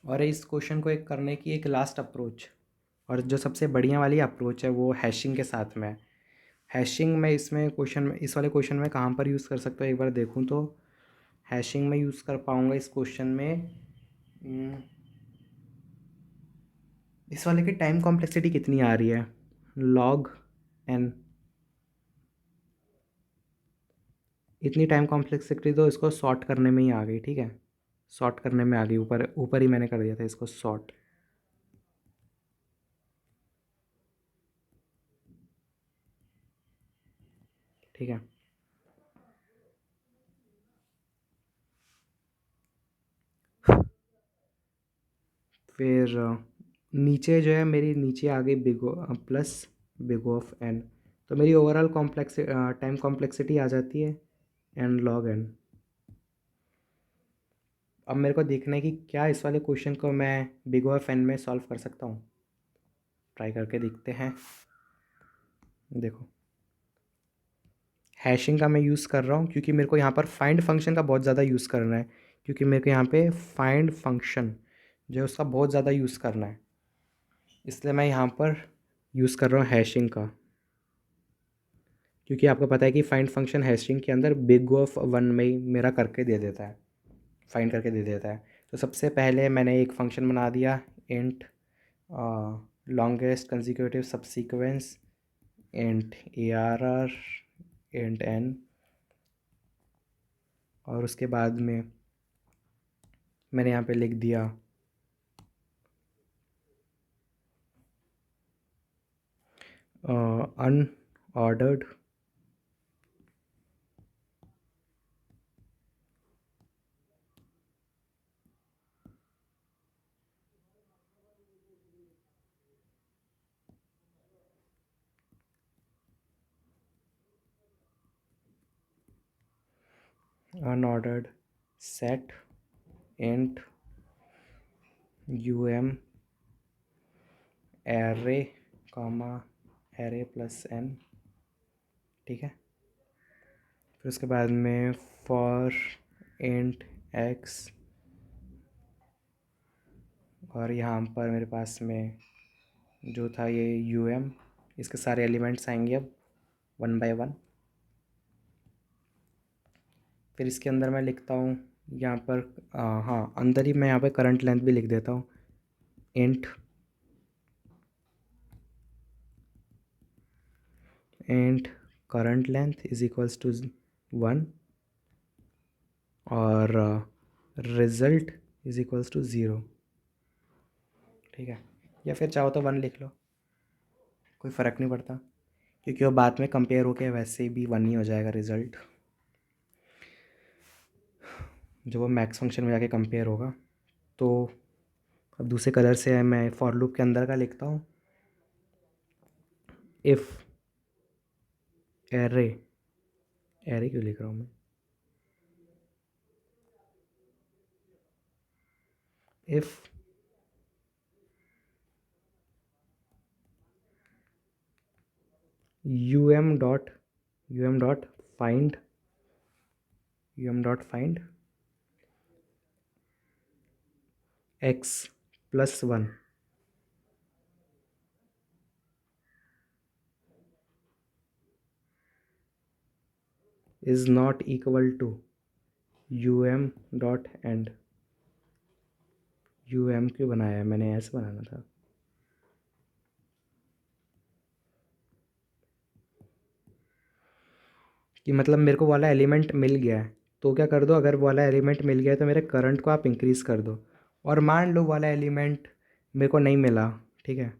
और इस क्वेश्चन को एक करने की एक लास्ट अप्रोच, और जो सबसे बढ़िया वाली अप्रोच है वो हैशिंग के साथ में है। हैशिंग में इसमें क्वेश्चन में, इस वाले क्वेश्चन में कहाँ पर यूज़ कर सकते हो एक बार देखूँ तो हैशिंग में यूज़ कर पाऊँगा इस क्वेश्चन में। इस वाले की टाइम कॉम्प्लेक्सिटी कितनी आ रही है, लॉग एन, इतनी टाइम कॉम्प्लेक्सिटी तो इसको सॉर्ट करने में ही आ गई, ठीक है। सॉर्ट करने में आ गई, ऊपर ऊपर ही मैंने कर दिया था इसको सॉर्ट, ठीक है। फिर नीचे जो है मेरी नीचे आ गई big plus big of n, तो मेरी ओवरऑल कॉम्प्लेक्स टाइम कॉम्प्लेक्सिटी आ जाती है एन लॉग एन। अब मेरे को देखना है कि क्या इस वाले क्वेश्चन को मैं बिग ऑफ एन में सॉल्व कर सकता हूँ। ट्राई करके देखते हैं। देखो हैशिंग का मैं यूज़ कर रहा हूँ क्योंकि मेरे को यहाँ पर फाइंड फंक्शन का बहुत ज़्यादा यूज़ करना है, क्योंकि मेरे को यहाँ पे फाइंड फंक्शन जो है उसका बहुत ज़्यादा यूज़ करना है, इसलिए मैं यहाँ पर यूज़ कर रहा हूँ हैशिंग का। क्योंकि आपको पता है कि फाइंड फंक्शन हैशिंग के अंदर बिग ऑफ वन में ही मेरा करके दे देता है, फाइंड करके दे देता है। तो सबसे पहले मैंने एक फंक्शन बना दिया int longest consecutive subsequence, int a r r, int n, और उसके बाद में मैंने यहाँ पे लिख दिया unordered unordered set int array comma array plus n, ठीक है। फिर उसके बाद में फॉर इंट एक्स, और यहाँ पर मेरे पास में जो था ये इसके सारे एलिमेंट्स आएंगे अब वन बाय वन। फिर इसके अंदर मैं लिखता हूँ यहाँ पर हाँ अंदर ही मैं यहाँ पे करंट लेंथ भी लिख देता हूँ int int current length is equals to 1 और रिज़ल्ट इज इक्वल्स टू 0, ठीक है। या फिर चाहो तो 1 लिख लो, कोई फ़र्क नहीं पड़ता, क्योंकि वो बाद में कंपेयर होके वैसे भी 1 ही हो जाएगा रिज़ल्ट, जब वो मैक्स फंक्शन में जाके कंपेयर होगा। तो अब दूसरे कलर से मैं फॉर लूप के अंदर का लिखता हूँ इफ़ एरे, एरे क्यों लिख रहा हूँ मैं, if u m dot find x plus 1, is not equal to u m dot end. U m क्यों बनाया है मैंने, ऐसे बनाना था। कि मतलब मेरे को वाला एलिमेंट मिल गया है, तो क्या कर दो, अगर वाला एलिमेंट मिल गया है तो मेरे करंट को आप इंक्रीज़ कर दो। और मान लो वाला एलिमेंट मेरे को नहीं मिला, ठीक है,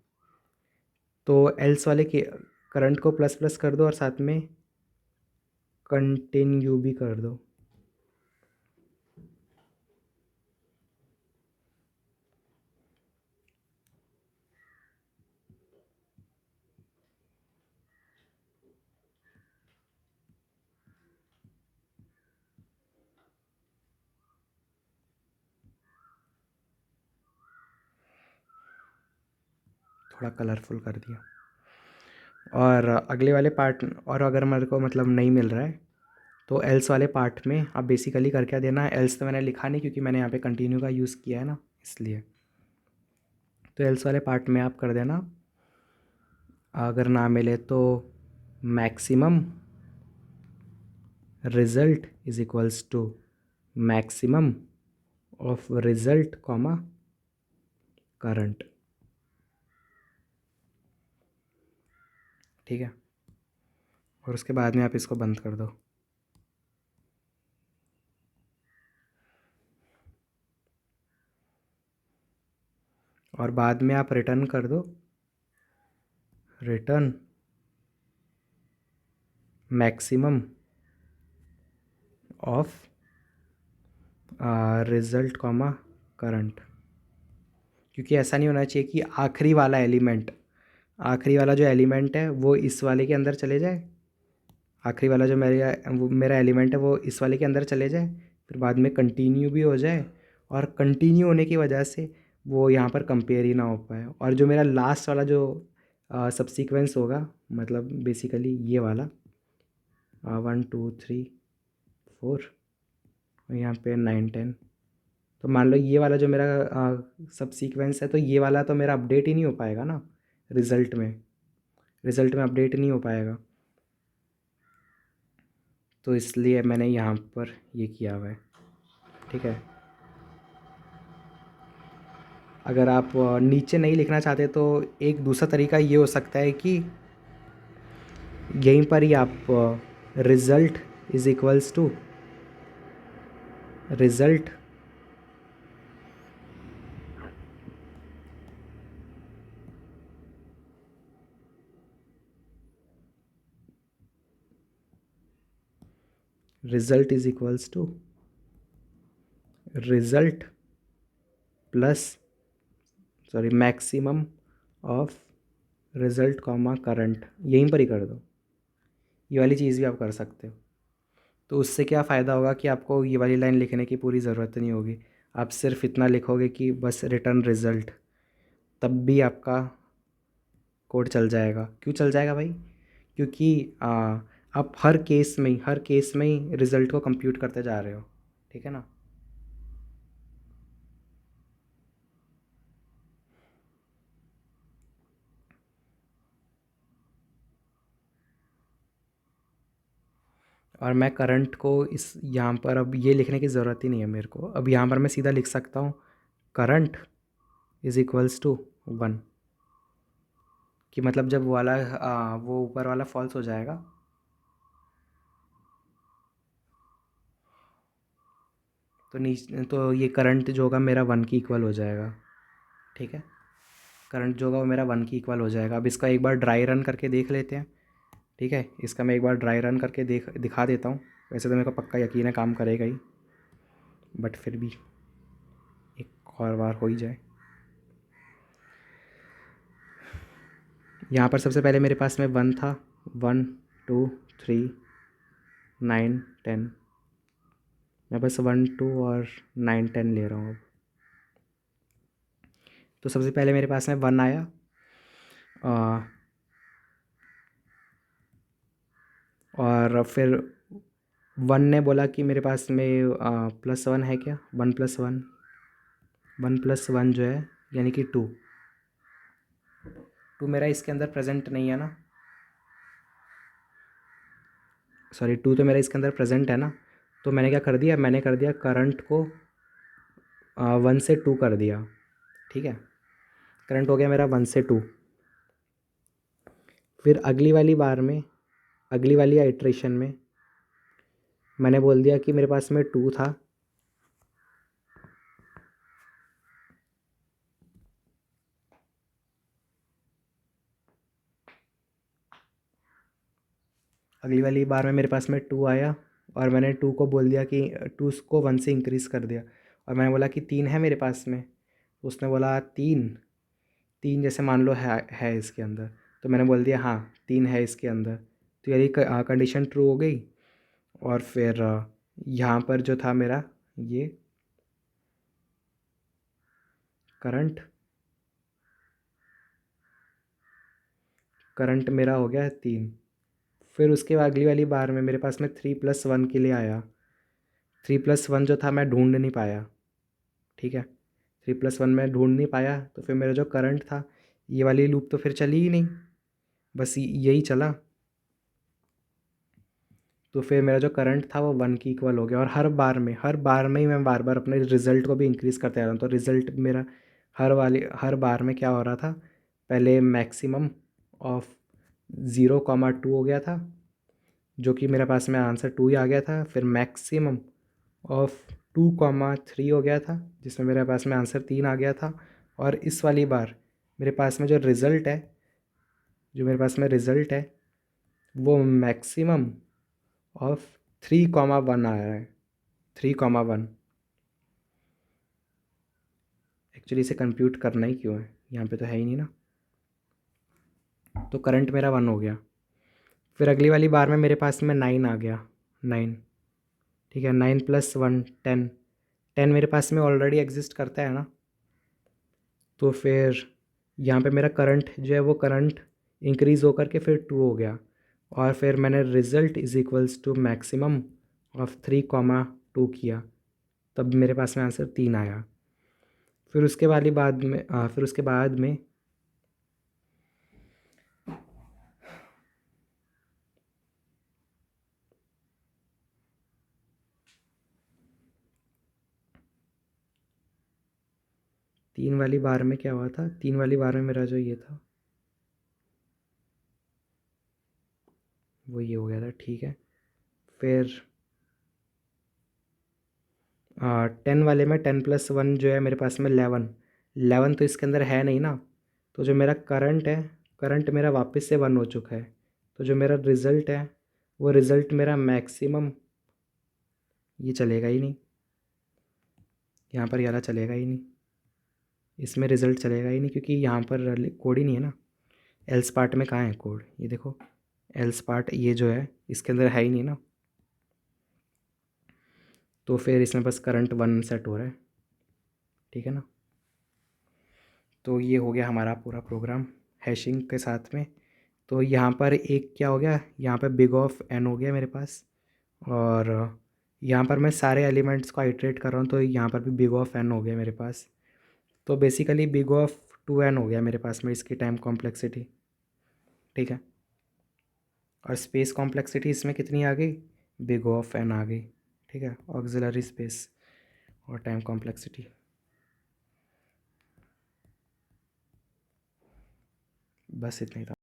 तो एल्स वाले के करंट को प्लस प्लस कर दो और साथ में कंटिन्यू भी कर दो। थोड़ा कलरफुल कर दिया। और अगले वाले पार्ट, और अगर मेरे को मतलब नहीं मिल रहा है तो एल्स वाले पार्ट में आप बेसिकली कर क्या देना है, एल्स तो मैंने लिखा नहीं क्योंकि मैंने यहाँ पे कंटिन्यू का यूज़ किया है ना, इसलिए। तो एल्स वाले पार्ट में आप कर देना, अगर ना मिले तो maximum result is equals to maximum of result comma current. ठीक है, और उसके बाद में आप इसको बंद कर दो। और बाद में आप रिटर्न कर दो, return maximum of result comma current. क्योंकि ऐसा नहीं होना चाहिए कि आखिरी वाला जो एलिमेंट है वो इस वाले के अंदर चले जाए, आखिरी वाला जो मेरा एलिमेंट है वो इस वाले के अंदर चले जाए, फिर बाद में कंटिन्यू भी हो जाए, और कंटिन्यू होने की वजह से वो यहाँ पर कंपेयर ही ना हो पाए। और जो मेरा लास्ट वाला जो सबसीक्वेंस होगा, मतलब बेसिकली ये वाला 1 2 3 4 और यहाँ पे 9 10, तो मान लो ये वाला जो मेरा सब सीक्वेंस है, तो ये वाला तो मेरा अपडेट ही नहीं हो पाएगा ना, रिज़ल्ट में अपडेट नहीं हो पाएगा। तो इसलिए मैंने यहाँ पर ये किया हुआ है। ठीक है, अगर आप नीचे नहीं लिखना चाहते तो एक दूसरा तरीका ये हो सकता है कि यहीं पर ही आप result is equals to result result is equals to result plus sorry maximum of result comma current, यहीं पर ही कर दो। ये वाली चीज़ भी आप कर सकते हो। तो उससे क्या फ़ायदा होगा कि आपको ये वाली लाइन लिखने की पूरी ज़रूरत नहीं होगी, आप सिर्फ इतना लिखोगे कि बस रिटर्न रिज़ल्ट, तब भी आपका कोड चल जाएगा। क्यों चल जाएगा भाई? क्योंकि आप हर केस में ही रिज़ल्ट को कंप्यूट करते जा रहे हो। ठीक है ना? और मैं करंट को इस यहाँ पर अब ये लिखने की ज़रूरत ही नहीं है मेरे को। अब यहाँ पर मैं सीधा लिख सकता हूँ करंट इज़ इक्वल्स टू 1, कि मतलब जब वो ऊपर वाला फॉल्स हो जाएगा तो तो ये करंट जो होगा मेरा 1 की इक्वल हो जाएगा। ठीक है, करंट जो होगा वो मेरा 1 की इक्वल हो जाएगा। अब इसका एक बार ड्राई रन करके देख लेते हैं। ठीक है, इसका मैं एक बार ड्राई रन करके दिखा देता हूँ। वैसे तो मेरे को पक्का यकीन है काम करेगा ही, बट फिर भी एक और बार हो ही जाए। यहाँ पर सबसे पहले मेरे पास में 1 था, 1 2 3 9 10, मैं बस 1 2 और 9 10 ले रहा हूँ अब। तो सबसे पहले मेरे पास में 1 आया, और फिर 1 ने बोला कि मेरे पास में +1 है क्या, 1 + 1 जो है यानी कि 2 मेरा इसके अंदर प्रेजेंट नहीं है ना। सॉरी 2 तो मेरा इसके अंदर प्रेजेंट है ना, तो मैंने क्या कर दिया, मैंने कर दिया करंट को 1 से 2 कर दिया। ठीक है, करंट हो गया मेरा 1 से 2। फिर अगली वाली बार में, अगली वाली आइट्रेशन में मैंने बोल दिया कि मेरे पास में 2 था, अगली वाली बार में मेरे पास में 2 आया और मैंने 2 को बोल दिया कि 2 को 1 से इंक्रीज़ कर दिया। और मैंने बोला कि 3 है मेरे पास में, उसने बोला 3, 3 जैसे मान लो है इसके अंदर, तो मैंने बोल दिया हाँ 3 है इसके अंदर। तो यही कंडीशन ट्रू हो गई। और फिर यहाँ पर जो था मेरा ये करंट, करंट मेरा हो गया 3। फिर उसके बाद अगली वाली बार में मेरे पास में 3+1 के लिए आया। 3+1 जो था मैं ढूंढ नहीं पाया। ठीक है, 3+1 में ढूंढ नहीं पाया, तो फिर मेरा जो करंट था, ये वाली लूप तो फिर चली ही नहीं, बस यही चला। तो फिर मेरा जो करंट था वो 1 की इक्वल हो गया। और हर बार में ही मैं बार बार अपने रिज़ल्ट को भी इंक्रीज़ करते आ रहा हूँ। तो रिज़ल्ट मेरा हर बार में क्या हो रहा था, पहले मैक्सिमम ऑफ 0,2 हो गया था, जो कि मेरे पास में आंसर 2 ही आ गया था। फिर मैक्सिमम ऑफ 2,3 हो गया था, जिसमें मेरे पास में आंसर 3 आ गया था। और इस वाली बार मेरे पास में जो रिज़ल्ट है, जो मेरे पास में रिज़ल्ट है, वो मैक्सिमम ऑफ 3,1 आ रहा है। 3,1 एक्चुअली इसे कंप्यूट करना ही क्यों है, यहाँ पे तो है ही नहीं ना। तो करंट मेरा 1 हो गया। फिर अगली वाली बार में मेरे पास में 9 आ गया, 9। ठीक है, 9+1 10, 10 मेरे पास में ऑलरेडी एग्जिस्ट करता है ना। तो फिर यहाँ पे मेरा करंट जो है वो करंट इंक्रीज़ होकर के फिर 2 हो गया। और फिर मैंने result is equals to maximum of 3,2 किया, तब मेरे पास में आंसर 3 आया। फिर उसके वाली बाद में फिर उसके बाद में 3 वाली बार में क्या हुआ था, 3 वाली बार में मेरा जो ये था वो ये हो गया था। ठीक है, फिर 10 वाले में 10+1 जो है मेरे पास में 11, 11 तो इसके अंदर है नहीं ना। तो जो मेरा करंट है, करंट मेरा वापस से 1 हो चुका है। तो जो मेरा रिज़ल्ट है, वो रिज़ल्ट मेरा मैक्सिमम, ये चलेगा ही नहीं, यहाँ पर ये वाला चलेगा ही नहीं, इसमें रिज़ल्ट चलेगा ही नहीं, क्योंकि यहाँ पर कोड ही नहीं है ना। एल्स पार्ट में कहाँ है कोड, ये देखो, एल्स पार्ट ये जो है इसके अंदर है ही नहीं ना। तो फिर इसमें बस करंट 1 सेट हो रहा है। ठीक है ना। तो ये हो गया हमारा पूरा प्रोग्राम हैशिंग के साथ में। तो यहाँ पर एक क्या हो गया, यहाँ पर बिग ऑफ एन हो गया मेरे पास। और यहाँ पर मैं सारे एलिमेंट्स को आइट्रेट कर रहा हूँ, तो यहाँ पर भी बिग ऑफ एन हो गया मेरे पास। तो बेसिकली बिग ऑफ 2n हो गया मेरे पास में इसकी टाइम कॉम्प्लेक्सिटी। ठीक है, और स्पेस कॉम्प्लेक्सिटी इसमें कितनी आ गई, बिग ऑफ एन आ गई। ठीक है, ऑक्सिलरी स्पेस और टाइम कॉम्प्लेक्सिटी, बस इतना ही था।